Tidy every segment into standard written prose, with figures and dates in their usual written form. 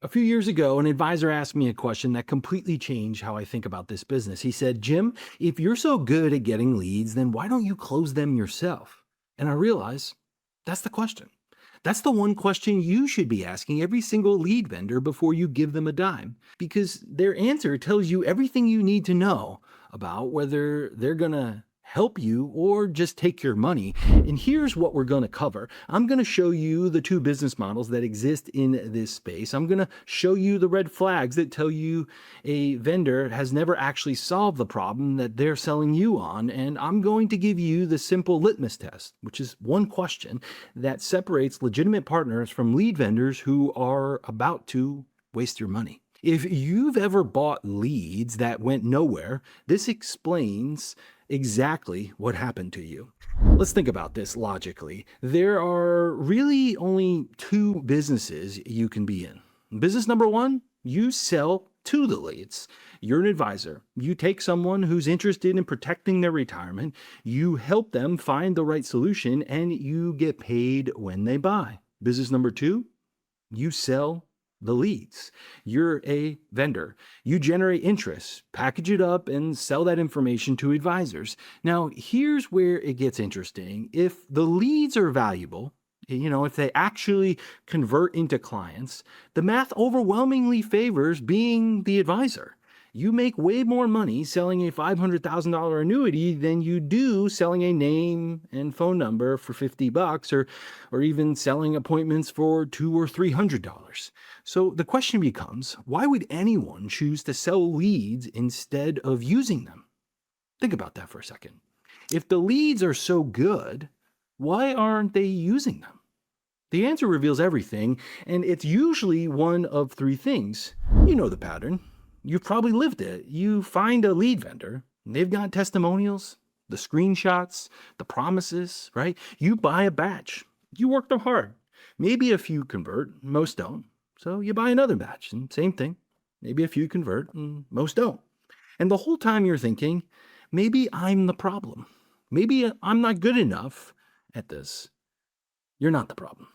A few years ago, an advisor asked me a question that completely changed how I think about this business. He said, Jim, if you're so good at getting leads, then why don't you close them yourself? And I realized that's the question. That's the one question you should be asking every single lead vendor before you give them a dime, because their answer tells you everything you need to know about whether they're going to help you or just take your money. And here's what we're going to cover. I'm going to show you the two business models that exist in this space. I'm going to show you the red flags that tell you a vendor has never actually solved the problem that they're selling you on. And I'm going to give you the simple litmus test, which is one question that separates legitimate partners from lead vendors who are about to waste your money. If you've ever bought leads that went nowhere, this explains exactly what happened to you. Let's think about this logically. There are really only two businesses you can be in. Business number one, you sell to the leads. You're an advisor. You take someone who's interested in protecting their retirement, you help them find the right solution, and you get paid when they buy. Business number two, you sell the leads. You're a vendor. You generate interest, package it up, and sell that information to advisors. Now, here's where it gets interesting. If the leads are valuable, if they actually convert into clients, the math overwhelmingly favors being the advisor. You make way more money selling a $500,000 annuity than you do selling a name and phone number for $50 or even selling appointments for $200 or $300. So the question becomes, why would anyone choose to sell leads instead of using them? Think about that for a second. If the leads are so good, why aren't they using them? The answer reveals everything, and it's usually one of three things. You know the pattern. You've probably lived it. You find a lead vendor, they've got testimonials, the screenshots, the promises, right? You buy a batch. You work them hard. Maybe a few convert, most don't. So you buy another batch, and same thing. Maybe a few convert, and most don't. And the whole time you're thinking, maybe I'm the problem. Maybe I'm not good enough at this. You're not the problem.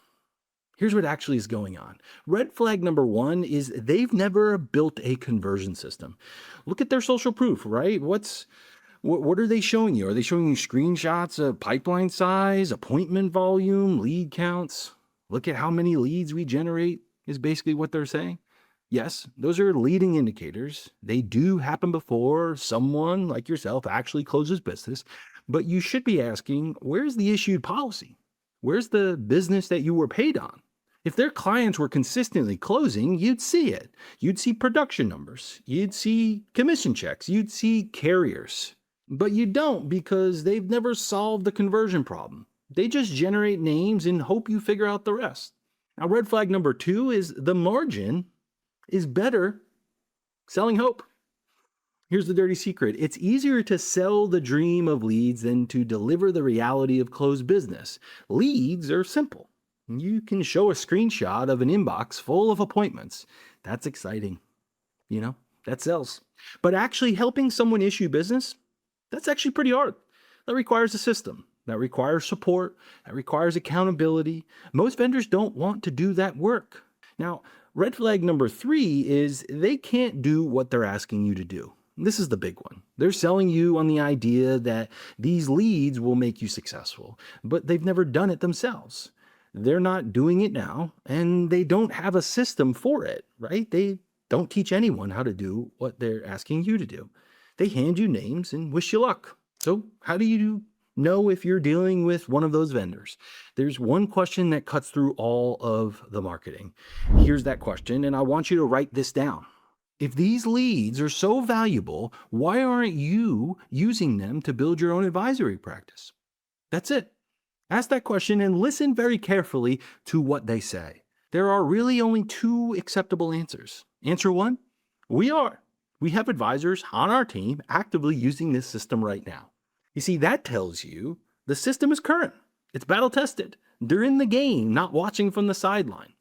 Here's what actually is going on. Red flag number one is they've never built a conversion system. Look at their social proof, right? What are they showing you? Are they showing you screenshots of pipeline size, appointment volume, lead counts? Look at how many leads we generate is basically what they're saying. Yes, those are leading indicators. They do happen before someone like yourself actually closes business, but you should be asking, where's the issued policy? Where's the business that you were paid on? If their clients were consistently closing, you'd see it. You'd see production numbers. You'd see commission checks. You'd see carriers. But you don't, because they've never solved the conversion problem. They just generate names and hope you figure out the rest. Now, red flag number two is the margin is better selling hope. Here's the dirty secret. It's easier to sell the dream of leads than to deliver the reality of closed business. Leads are simple. You can show a screenshot of an inbox full of appointments. That's exciting. That sells. But actually helping someone issue business, that's actually pretty hard. That requires a system. That requires support. That requires accountability. Most vendors don't want to do that work. Now, red flag number three is they can't do what they're asking you to do. This is the big one. They're selling you on the idea that these leads will make you successful, but they've never done it themselves. They're not doing it now, and they don't have a system for it, right? They don't teach anyone how to do what they're asking you to do. They hand you names and wish you luck. So how do you know if you're dealing with one of those vendors? There's one question that cuts through all of the marketing. Here's that question, and I want you to write this down. If these leads are so valuable, why aren't you using them to build your own advisory practice? That's it. Ask that question and listen very carefully to what they say. There are really only two acceptable answers. Answer one, we have advisors on our team actively using this system right now. You see, that tells you the system is current. It's battle tested. They're in the game, not watching from the sideline.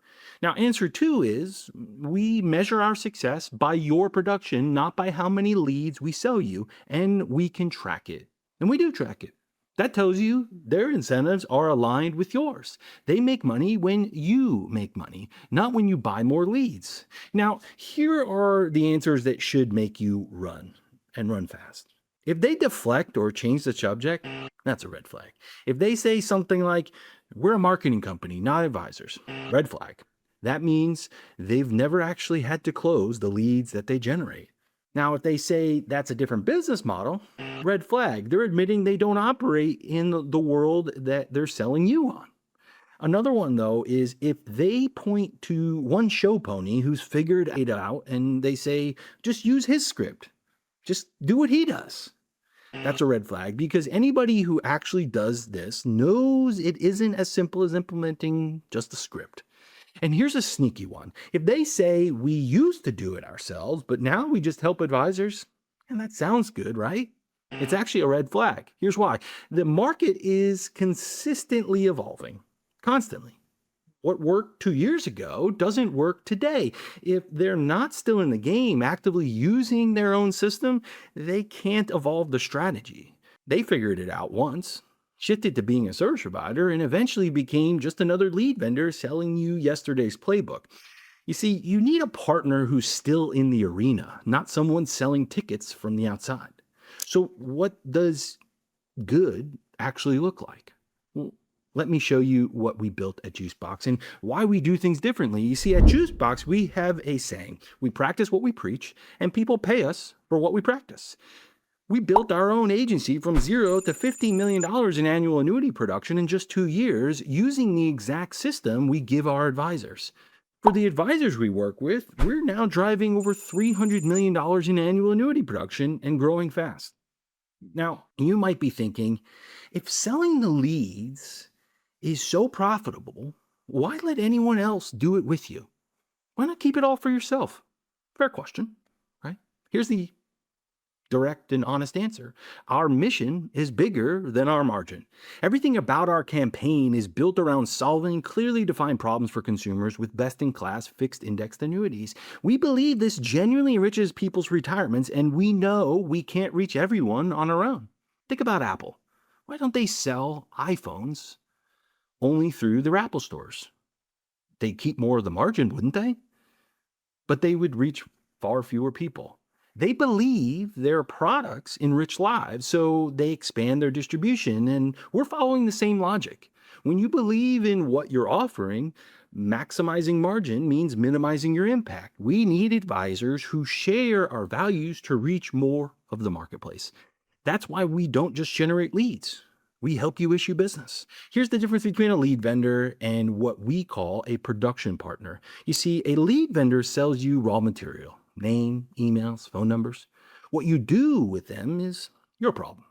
Now, answer two is we measure our success by your production, not by how many leads we sell you, and we can track it. And we do track it. That tells you their incentives are aligned with yours. They make money when you make money, not when you buy more leads. Now, here are the answers that should make you run and run fast. If they deflect or change the subject, that's a red flag. If they say something like, we're a marketing company, not advisors, red flag. That means they've never actually had to close the leads that they generate. Now, if they say that's a different business model, red flag. They're admitting they don't operate in the world that they're selling you on. Another one, though, is if they point to one show pony who's figured it out and they say, just use his script, just do what he does. That's a red flag because anybody who actually does this knows it isn't as simple as implementing just a script. And here's a sneaky one. If they say we used to do it ourselves, but now we just help advisors, and that sounds good, right? It's actually a red flag. Here's why. The market is consistently evolving, constantly. What worked 2 years ago doesn't work today. If they're not still in the game, actively using their own system, they can't evolve the strategy. They figured it out once, shifted to being a service provider, and eventually became just another lead vendor selling you yesterday's playbook. You see, you need a partner who's still in the arena, not someone selling tickets from the outside. So, what does good actually look like? Well, let me show you what we built at Juicebox and why we do things differently. You see, at Juicebox, we have a saying: we practice what we preach, and people pay us for what we practice. We built our own agency from zero to $15 million in annual annuity production in just 2 years using the exact system we give our advisors. For the advisors we work with, we're now driving over $300 million in annual annuity production and growing fast. Now, you might be thinking, if selling the leads is so profitable, why let anyone else do it with you? Why not keep it all for yourself? Fair question, right? Here's the direct and honest answer. Our mission is bigger than our margin. Everything about our campaign is built around solving clearly defined problems for consumers with best-in-class fixed indexed annuities. We believe this genuinely enriches people's retirements, and we know we can't reach everyone on our own. Think about Apple. Why don't they sell iPhones only through their Apple stores? They'd keep more of the margin, wouldn't they? But they would reach far fewer people. They believe their products enrich lives, so they expand their distribution, and we're following the same logic. When you believe in what you're offering, maximizing margin means minimizing your impact. We need advisors who share our values to reach more of the marketplace. That's why we don't just generate leads. We help you issue business. Here's the difference between a lead vendor and what we call a production partner. You see, a lead vendor sells you raw material: name, emails, phone numbers. What you do with them is your problem.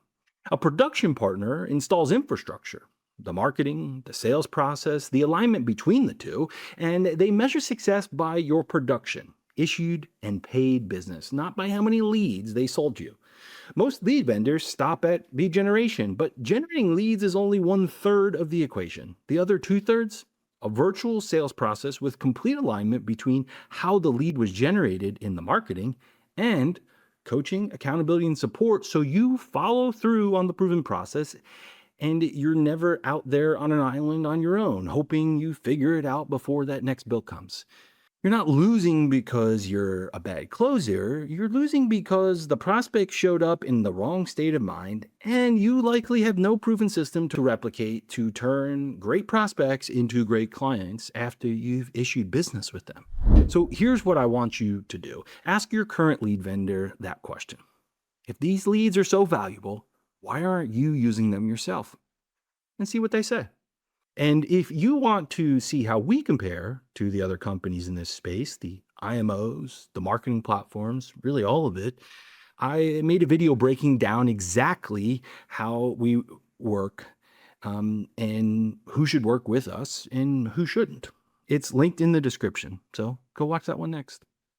A production partner installs infrastructure, the marketing, the sales process, the alignment between the two, and they measure success by your production, issued and paid business, not by how many leads they sold you. Most lead vendors stop at lead generation, but generating leads is only 1/3 of the equation. The other 2/3, a virtual sales process with complete alignment between how the lead was generated in the marketing and coaching, accountability, and support, so you follow through on the proven process and you're never out there on an island on your own, hoping you figure it out before that next bill comes. You're not losing because you're a bad closer. You're losing because the prospect showed up in the wrong state of mind, and you likely have no proven system to replicate to turn great prospects into great clients after you've issued business with them. So here's what I want you to do. Ask your current lead vendor that question. If these leads are so valuable, why aren't you using them yourself? And see what they say. And if you want to see how we compare to the other companies in this space, the IMOs, the marketing platforms, really all of it, I made a video breaking down exactly how we work, and who should work with us and who shouldn't. It's linked in the description. So go watch that one next.